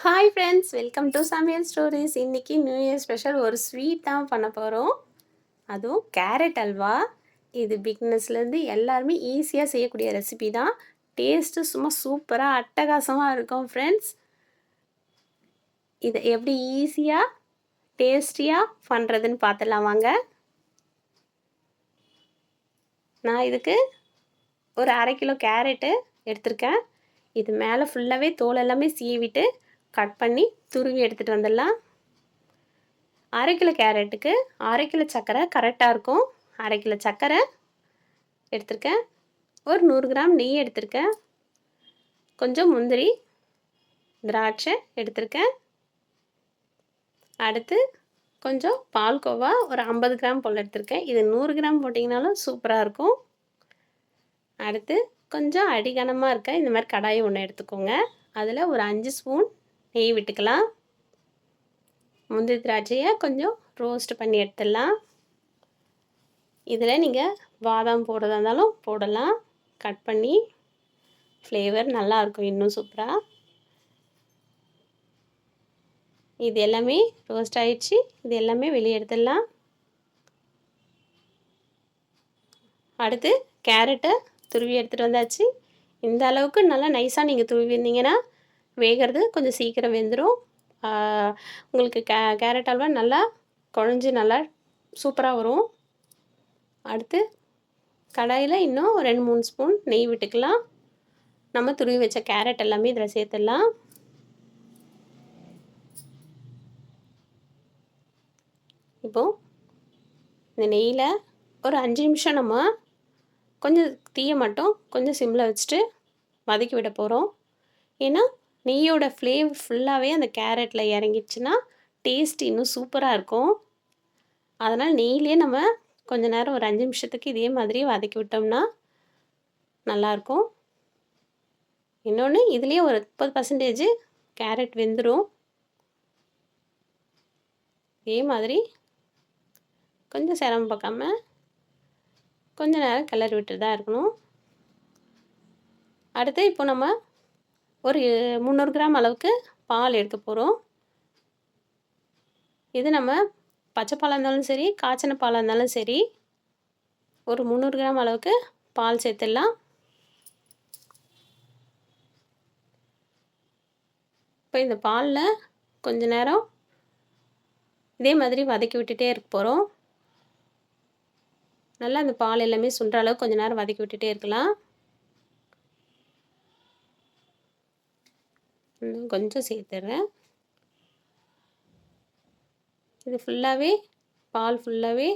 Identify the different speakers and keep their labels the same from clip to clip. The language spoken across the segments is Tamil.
Speaker 1: ஹாய் ஃப்ரெண்ட்ஸ், வெல்கம் டு சமையல் ஸ்டோரிஸ். இன்றைக்கி நியூ இயர் ஸ்பெஷல் ஒரு ஸ்வீட் தான் பண்ண போகிறோம். அதுவும் கேரட் அல்வா. இது பிக்னஸ்லேருந்து எல்லாருமே ஈஸியாக செய்யக்கூடிய ரெசிபி தான். டேஸ்ட்டு சும்மா சூப்பராக அட்டகாசமாக இருக்கும் ஃப்ரெண்ட்ஸ். இதை எப்படி ஈஸியாக டேஸ்டியாக பண்ணுறதுன்னு பார்த்துடலாம் வாங்க. நான் இதுக்கு ஒரு 1/2 கிலோ கேரட்டு எடுத்திருக்கேன். இது மேலே ஃபுல்லாகவே தோல் எல்லாமே சீவிட்டு கட் பண்ணி துருவி எடுத்துகிட்டு வந்துடலாம். 1/2 கிலோ கேரட்டுக்கு 1/2 கிலோ சர்க்கரை கரெக்டாக இருக்கும். 1/2 கிலோ சர்க்கரை எடுத்திருக்கேன். ஒரு 100 கிராம் நெய் எடுத்திருக்கேன். கொஞ்சம் முந்திரி திராட்சை எடுத்திருக்கேன். அடுத்து கொஞ்சம் பால்கோவா ஒரு 50 கிராம் போல் எடுத்திருக்கேன். இது 100 கிராம் போட்டிங்கனாலும் சூப்பராக இருக்கும். அடுத்து கொஞ்சம் அடிகனமாக இருக்க இந்த மாதிரி கடாயை ஒன்று எடுத்துக்கோங்க. அதில் ஒரு 5 ஸ்பூன் நெய் விட்டுக்கலாம். முந்திரி திராட்சையை கொஞ்சம் ரோஸ்ட் பண்ணி எடுத்துடலாம். இதில் நீங்கள் பாதாம் போடுறதா இருந்தாலும் போடலாம். கட் பண்ணி ஃப்ளேவர் நல்லாயிருக்கும், இன்னும் சூப்பராக. இது எல்லாமே ரோஸ்ட் ஆகிடுச்சு. இது எல்லாமே வெளியே எடுத்துடலாம். அடுத்து கேரட்டை துருவி எடுத்துகிட்டு வந்தாச்சு. இந்த அளவுக்கு நல்லா நைஸாக நீங்கள் துருவிருந்தீங்கன்னா வேகிறது கொஞ்சம் சீக்கிரம் வெந்துடும். உங்களுக்கு கேரட் அல்வா நல்லா குழஞ்சி நல்லா சூப்பராக வரும். அடுத்து கடாயில் இன்னும் 2-3 ஸ்பூன் நெய் விட்டுக்கலாம். நம்ம துருவி வச்ச கேரட் எல்லாமே இதில் சேர்த்துடலாம். இப்போது இந்த நெய்யில் ஒரு 5 நிமிஷம் நம்ம கொஞ்சம் தீயை மட்டும் கொஞ்சம் சிம்மில் வச்சுட்டு வதக்கி விட போகிறோம். ஏன்னா நெய்யோட ஃப்ளேவர் ஃபுல்லாகவே அந்த கேரட்டில் இறங்கிடுச்சுன்னா டேஸ்ட் இன்னும் சூப்பராக இருக்கும். அதனால் நெய்லேயே நம்ம கொஞ்ச நேரம் ஒரு 5 நிமிஷத்துக்கு இதே மாதிரி வதக்கி விட்டோம்னா நல்லாயிருக்கும். இன்னொன்று இதுலேயே ஒரு 30% கேரட் வெந்துடும். இதே மாதிரி கொஞ்சம் சிரமம் பார்க்காம கொஞ்சம் நேரம் கிளறி விட்டு தான் இருக்கணும். அடுத்து இப்போ நம்ம ஒரு 300 கிராம் அளவுக்கு பால் எடுக்க போகிறோம். இது நம்ம பச்சை பாலாக இருந்தாலும் சரி, காய்ச்சின பாலாக இருந்தாலும் சரி, ஒரு 300 கிராம் அளவுக்கு பால் சேர்த்துடலாம். இப்போ இந்த பாலில் கொஞ்ச நேரம் இதே மாதிரி வதக்கி விட்டுட்டே இருக்க போகிறோம். நல்லா அந்த பால் எல்லாமே சுண்டுற அளவுக்கு கொஞ்சம் நேரம் வதக்கி விட்டுட்டே இருக்கலாம். இன்னும் கொஞ்சம் சேர்த்துட்றேன். இது ஃபுல்லாகவே பால் ஃபுல்லாகவே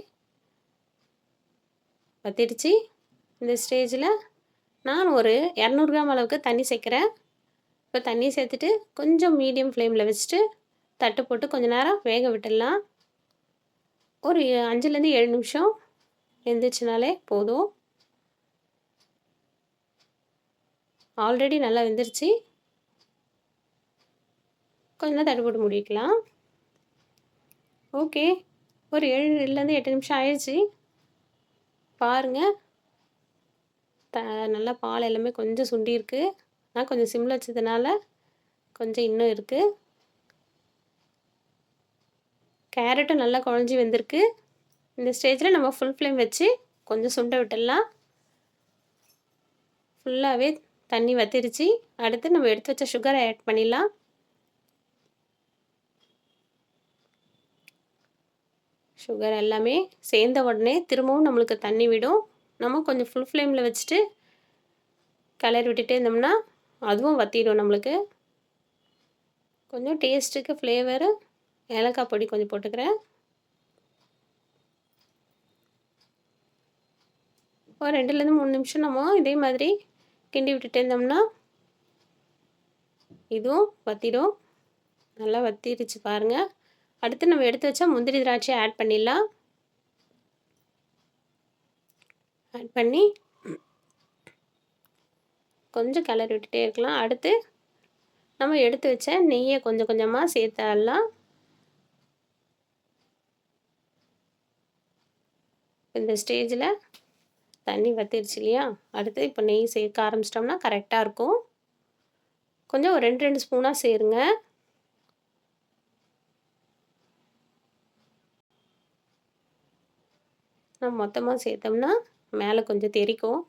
Speaker 1: வத்திடுச்சு. இந்த ஸ்டேஜில் நான் ஒரு 200 கிராம் அளவுக்கு தண்ணி சேர்க்குறேன். இப்போ தண்ணி சேர்த்துட்டு கொஞ்சம் மீடியம் ஃப்ளேமில் வச்சுட்டு தட்டு போட்டு கொஞ்சம் நேரம் வேக விட்டுடலாம். ஒரு 5லேருந்து 7 நிமிஷம் வெந்துச்சுனாலே போதும். ஆல்ரெடி நல்லா வெந்துருச்சு. கொஞ்சம் தட்டு போட்டு முடிக்கலாம். ஓகே, ஒரு 7லேருந்து 8 நிமிஷம் ஆயிடுச்சு. பாருங்கள், நல்லா பால் எல்லாமே கொஞ்சம் சுண்டியிருக்கு. நான் கொஞ்சம் சிம்மில் வச்சதுனால கொஞ்சம் இன்னும் இருக்குது. கேரட்டும் நல்லா குழஞ்சி வெந்திருக்கு. இந்த ஸ்டேஜில் நம்ம ஃபுல் ஃப்ளேம் வச்சு கொஞ்சம் சுண்ட விட்டுடலாம். ஃபுல்லாகவே தண்ணி வத்திருச்சு. அடுத்து நம்ம எடுத்து வச்ச சுகரை ஆட் பண்ணிடலாம். சுகர் எல்லாமே சேர்ந்த உடனே திரும்பவும் நம்மளுக்கு தண்ணி விடும். நம்ம கொஞ்சம் ஃபுல் ஃப்ளேமில் வச்சுட்டு கிளறி விட்டுட்டே இருந்தோம்னா அதுவும் வற்றிடும் நம்மளுக்கு. கொஞ்சம் டேஸ்ட்டுக்கு ஃப்ளேவரு ஏலக்காய் பொடி கொஞ்சம் போட்டுக்கிறேன். ஒரு 2லேருந்து 3 நிமிஷம் நம்ம இதே மாதிரி கிண்டி விட்டுட்டே இருந்தோம்னா இதுவும் வற்றிடும். நல்லா வற்றிடுச்சு பாருங்கள். அடுத்து நம்ம எடுத்து வச்சா முந்திரி திராட்சை ஆட் பண்ணிடலாம். ஆட் பண்ணி கொஞ்சம் கிளறி விட்டுட்டே இருக்கலாம். அடுத்து நம்ம எடுத்து வச்ச நெய்யை கொஞ்சம் கொஞ்சமாக சேர்த்துடலாம். இந்த ஸ்டேஜில் தண்ணி வற்றிடுச்சு இல்லையா, அடுத்து இப்போ நெய் சேர்க்க ஆரம்பிச்சிட்டோம்னா கரெக்டாக இருக்கும். கொஞ்சம் ஒரு 2 ஸ்பூனாக சேருங்க. நம்ம மொத்தமாக சேர்த்தோம்னா மேலே கொஞ்சம் தெறிக்கும்.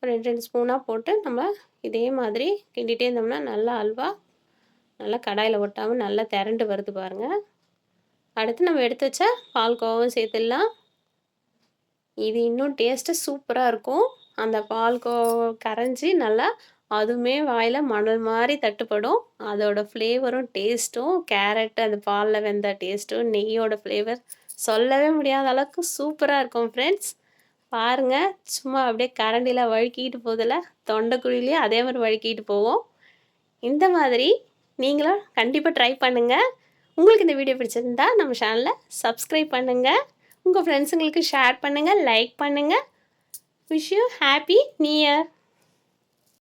Speaker 1: 2 ஸ்பூனாக போட்டு நம்ம இதே மாதிரி கிண்டிகிட்டே இருந்தோம்னா நல்லா அல்வா நல்லா கடாயில் ஒட்டாமல் நல்லா திரண்டு வருது பாருங்கள். அடுத்து நம்ம எடுத்து வச்ச பால்கோவாவும் சேர்த்துடலாம். இது இன்னும் டேஸ்ட்டு சூப்பராக இருக்கும். அந்த பால்கோவா கரைஞ்சி நல்லா அதுவுமே வாயில் மணல் மாதிரி தட்டுப்படும். அதோட ஃப்ளேவரும் டேஸ்ட்டும் கேரட் அந்த பாலில் வெந்த டேஸ்ட்டும் நெய்யோட ஃப்ளேவர் சொல்லவே முடியாத அளவுக்கு சூப்பராக இருக்கும் ஃப்ரெண்ட்ஸ். பாருங்கள், சும்மா அப்படியே கரண்டியில் வழுக்கிட்டு போதில்ல, தொண்டைக்குழியிலேயே அதே மாதிரி வழுக்கிட்டு போவோம். இந்த மாதிரி நீங்களும் கண்டிப்பாக ட்ரை பண்ணுங்கள். உங்களுக்கு இந்த வீடியோ பிடிச்சிருந்தா நம்ம சேனலை சப்ஸ்கிரைப் பண்ணுங்கள். உங்கள் ஃப்ரெண்ட்ஸுங்களுக்கு ஷேர் பண்ணுங்கள், லைக் பண்ணுங்கள். Wish you happy new year.